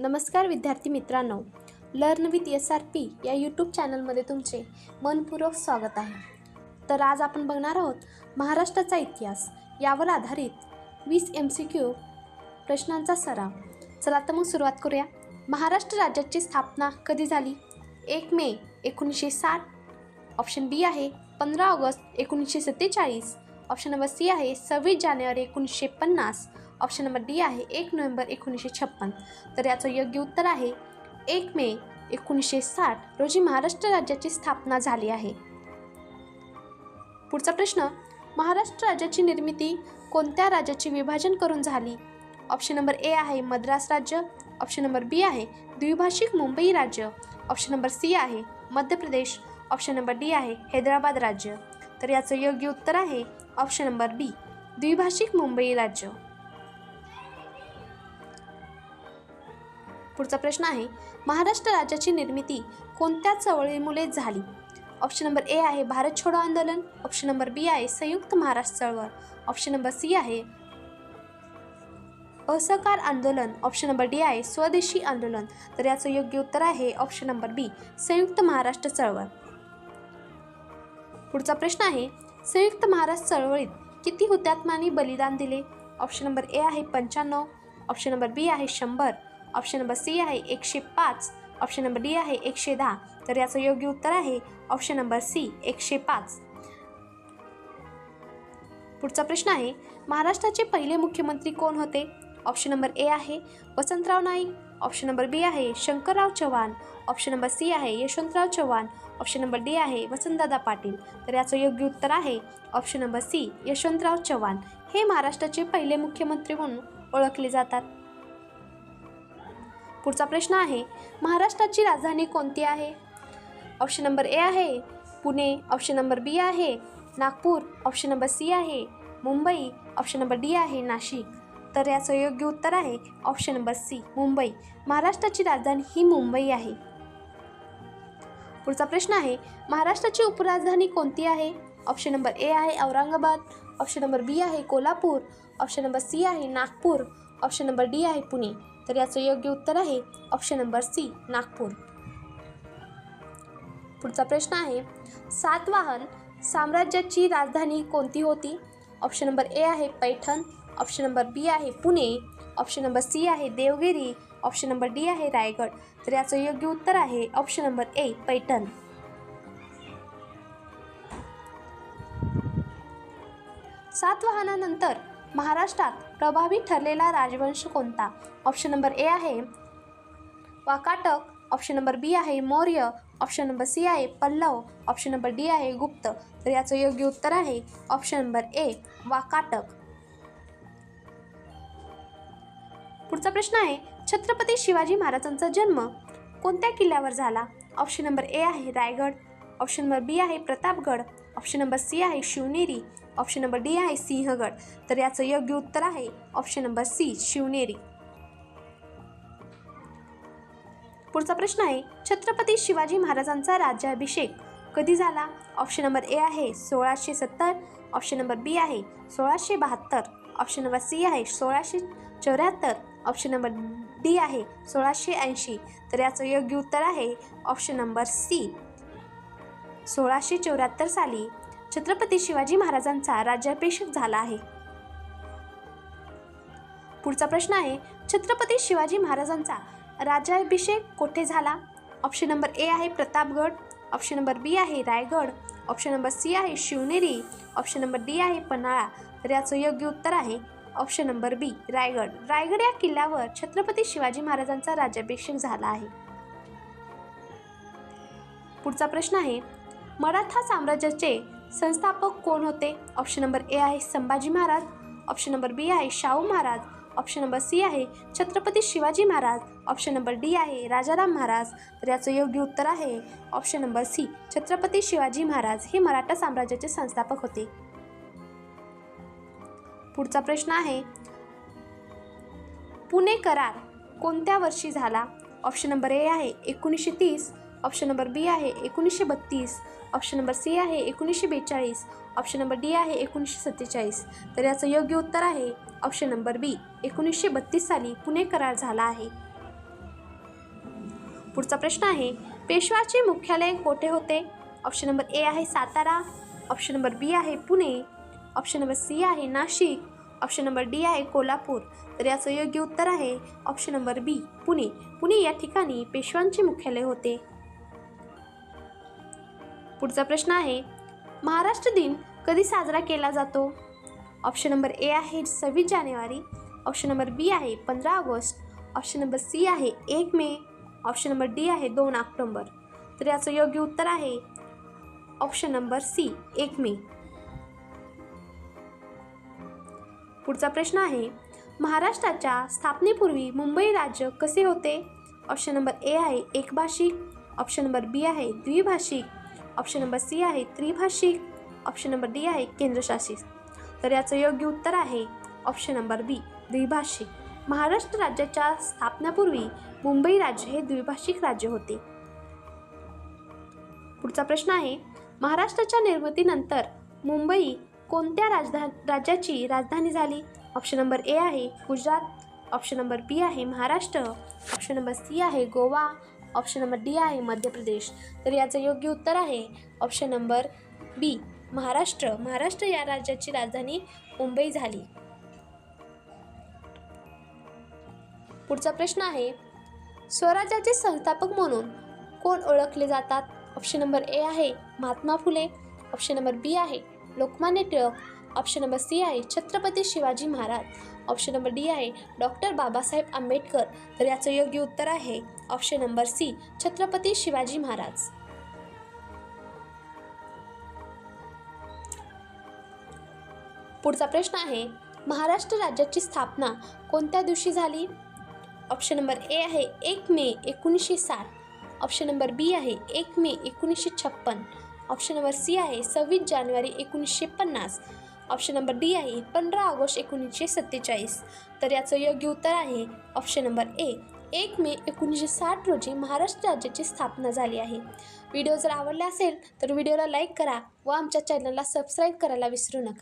नमस्कार विद्यार्थी मित्रांनो, लर्न विथ SRP या यूट्यूब चॅनलमध्ये तुमचे मनपूर्वक स्वागत आहे. तर आज आपण बघणार आहोत महाराष्ट्राचा इतिहास यावर आधारित 20 MCQ प्रश्नांचा सराव. चला तर मग सुरुवात करूया. महाराष्ट्र राज्याची स्थापना कधी झाली? 1 मे 1960. ऑप्शन बी आहे 15 ऑगस्ट 1947. ऑप्शन नंबर सी आहे 26 जानेवारी 1950. ऑप्शन नंबर डी आहे 1 नोव्हेंबर 1956. तर याचं योग्य उत्तर आहे 1 मे 1960 रोजी महाराष्ट्र राज्याची स्थापना झाली आहे. पुढचा प्रश्न, महाराष्ट्र राज्याची निर्मिती कोणत्या राज्याचे विभाजन करून झाली? ऑप्शन नंबर ए आहे मद्रास राज्य. ऑप्शन नंबर बी आहे द्विभाषिक मुंबई राज्य. ऑप्शन नंबर सी आहे Madhya Pradesh. Option number D आहे हैदराबाद राज्य. तर याचं योग्य उत्तर आहे ऑप्शन नंबर बी, द्विभाषिक मुंबई राज्य. पुढचा प्रश्न आहे, महाराष्ट्र राज्याची निर्मिती कोणत्या चळवळीमुळे झाली? ऑप्शन नंबर ए आहे भारत छोडो आंदोलन. ऑप्शन नंबर बी आहे संयुक्त महाराष्ट्र चळवळ. ऑप्शन नंबर सी आहे असहकार आंदोलन. ऑप्शन नंबर डी आहे स्वदेशी आंदोलन. तर याचं योग्य उत्तर आहे ऑप्शन नंबर बी, संयुक्त महाराष्ट्र चळवळ. पुढचा प्रश्न आहे, संयुक्त महाराष्ट्र चळवळीत किती हुतात्म्यांनी बलिदान दिले? ऑप्शन नंबर ए आहे 95. ऑप्शन नंबर बी आहे 100. ऑप्शन नंबर सी आहे 105. ऑप्शन नंबर डी आहे 110. तर याचं योग्य उत्तर आहे ऑप्शन नंबर सी, 105. पुढचा प्रश्न आहे, महाराष्ट्राचे पहिले मुख्यमंत्री कोण होते? ऑप्शन नंबर ए आहे Vasantrao Naik. Option number B आहे Shankarrao Chavan. Option number C आहे Yashwantrao Chavan. Option number D आहे वसंतदादा पाटील. तर याचं योग्य उत्तर आहे option number C, Yashwantrao Chavan. हे महाराष्ट्राचे पहिले मुख्यमंत्री म्हणून ओळखले जातात. पुढचा प्रश्न आहे, महाराष्ट्राची राजधानी कोणती आहे? ऑप्शन नंबर ए आहे पुणे. ऑप्शन नंबर बी आहे नागपूर. ऑप्शन नंबर सी आहे मुंबई. ऑप्शन नंबर डी आहे नाशिक. तर याचं योग्य उत्तर आहे ऑप्शन नंबर सी, मुंबई. महाराष्ट्राची राजधानी ही मुंबई आहे. पुढचा प्रश्न आहे, महाराष्ट्राची उपराजधानी कोणती आहे? ऑप्शन नंबर ए आहे औरंगाबाद. ऑप्शन नंबर बी आहे कोल्हापूर. ऑप्शन नंबर सी आहे नागपूर. ऑप्शन नंबर डी आहे पुणे. तर याचं योग्य उत्तर आहे ऑप्शन नंबर सी, नागपूर. पुढचा प्रश्न आहे, सातवाहन साम्राज्याची राजधानी कोणती होती? ऑप्शन नंबर ए आहे पैठण. ऑप्शन नंबर बी आहे पुणे. ऑप्शन नंबर सी आहे देवगिरी. ऑप्शन नंबर डी आहे रायगड. तर याचं योग्य उत्तर आहे ऑप्शन नंबर ए, पैठण. सातवाहनानंतर महाराष्ट्रात प्रभावी ठरलेला राजवंश कोणता? ऑप्शन नंबर ए आहे वाकाटक. ऑप्शन नंबर बी आहे मौर्य. ऑप्शन नंबर सी आहे पल्लव. ऑप्शन नंबर डी आहे गुप्त. तर याचं योग्य उत्तर आहे ऑप्शन नंबर ए, वाकाटक. पुढचा प्रश्न आहे, छत्रपती शिवाजी महाराजांचा जन्म कोणत्या किल्ल्यावर झाला? ऑप्शन नंबर ए आहे रायगड. ऑप्शन नंबर बी आहे प्रतापगड. ऑप्शन नंबर सी आहे शिवनेरी. ऑप्शन नंबर डी आहे सिंहगड. तर याचं योग्य उत्तर आहे ऑप्शन नंबर सी, शिवनेरी. पुढचा प्रश्न आहे, छत्रपती शिवाजी महाराजांचा राज्याभिषेक कधी झाला? ऑप्शन नंबर ए आहे 1670. ऑप्शन नंबर बी आहे 1672. ऑप्शन नंबर सी आहे 1674. ऑप्शन नंबर डी आहे 1680. तर याचं योग्य उत्तर आहे ऑप्शन नंबर सी, 1674 साली छत्रपती शिवाजी महाराजांचा राज्याभिषेक झाला आहे. पुढचा प्रश्न आहे, छत्रपती शिवाजी महाराजांचा राज्याभिषेक कोठे झाला? ऑप्शन नंबर ए आहे प्रतापगड. ऑप्शन नंबर बी आहे रायगड. ऑप्शन नंबर सी आहे शिवनेरी. ऑप्शन नंबर डी आहे पन्हाळा. तर याचं योग्य उत्तर आहे ऑप्शन नंबर बी, रायगड. रायगड या किल्ल्यावर छत्रपती शिवाजी महाराजांचा राज्याभिषेक झाला आहे. पुढचा प्रश्न आहे, मराठा साम्राज्याचे संस्थापक कोण होते? ऑप्शन नंबर ए आहे Sambhaji Maharaj. Option number B आहे Shahu Maharaj. Option number C आहे Chhatrapati Shivaji Maharaj. Option number D आहे राजाराम महाराज. तर याचं योग्य उत्तर आहे option number C, Chhatrapati Shivaji Maharaj हे मराठा साम्राज्याचे संस्थापक होते. पुढचा प्रश्न आहे, पुणे करार कोणत्या वर्षी झाला? ऑप्शन नंबर ए आहे 1930. ऑप्शन नंबर बी आहे 1932. ऑप्शन नंबर सी आहे 1942. ऑप्शन नंबर डी आहे 1947. तर याचं योग्य उत्तर आहे ऑप्शन नंबर बी, 1932 साली पुणे करार झाला आहे. पुढचा प्रश्न आहे, पेशवाचे मुख्यालय कोठे होते? ऑप्शन नंबर ए आहे सातारा, ऑप्शन नंबर बी आहे पुणे, ऑप्शन नंबर सी आहे नाशिक, ऑप्शन नंबर डी आहे कोल्हापूर. तर याचं योग्य उत्तर आहे ऑप्शन नंबर बी पुणे. पुणे या ठिकाणी पेशवांचे मुख्यालय होते. पुढचा प्रश्न आहे, महाराष्ट्र दिन कधी साजरा केला जातो? ऑप्शन नंबर ए आहे 26 जानेवारी, ऑप्शन नंबर बी आहे 15 ऑगस्ट, ऑप्शन नंबर सी आहे 1 मे, ऑप्शन नंबर डी आहे 2 ऑक्टोबर. तर याचं योग्य उत्तर आहे ऑप्शन नंबर सी 1 मे. पुढचा प्रश्न आहे, महाराष्ट्राच्या स्थापनेपूर्वी मुंबई राज्य कसे होते? ऑप्शन नंबर ए आहे एकभाषिक, ऑप्शन नंबर बी आहे द्विभाषिक, ऑप्शन नंबर सी आहे त्रिभाषिक, ऑप्शन नंबर डी आहे केंद्रशासित. तर याचं योग्य उत्तर आहे ऑप्शन नंबर बी द्विभाषिक. महाराष्ट्र राज्याच्या स्थापनेपूर्वी मुंबई राज्य हे द्विभाषिक राज्य होते. पुढचा प्रश्न आहे, महाराष्ट्राच्या निर्मितीनंतर मुंबई कोणत्या राज्याची राजधानी झाली? ऑप्शन नंबर ए आहे गुजरात, ऑप्शन नंबर बी आहे महाराष्ट्र, ऑप्शन नंबर सी आहे गोवा, ऑप्शन नंबर डी आहे मध्य प्रदेश. तर याचं योग्य उत्तर आहे ऑप्शन नंबर बी महाराष्ट्र. महाराष्ट्र या राज्याची राजधानी मुंबई झाली. पुढचा प्रश्न आहे, स्वराज्याचे संस्थापक म्हणून कोण ओळखले जातात? ऑप्शन नंबर ए आहे Mahatma Phule, option number B आहे Lokmanya Tilak, option number C आहे Chhatrapati Shivaji Maharaj, option number D आहे डॉक्टर बाबासाहेब आंबेडकर. तर याचं योग्य उत्तर आहे option number C Chhatrapati Shivaji Maharaj. पुढचा प्रश्न आहे, महाराष्ट्र राज्याची स्थापना कोणत्या दिवशी झाली? ऑप्शन नंबर ए आहे 1 मे 1960, ऑप्शन नंबर बी आहे 1 मे 1956, ऑप्शन नंबर सी आहे 26 जानेवारी 1950, ऑप्शन नंबर डी आहे 15 ऑगस्ट 1947. तर याचं योग्य उत्तर आहे ऑप्शन नंबर ए 1 मे 1960 रोजी महाराष्ट्र राज्याची स्थापना झाली आहे. व्हिडिओ जर आवडला असेल तर व्हिडिओला लाईक करा व आमच्या चॅनलला सबस्क्राईब करायला विसरू नका.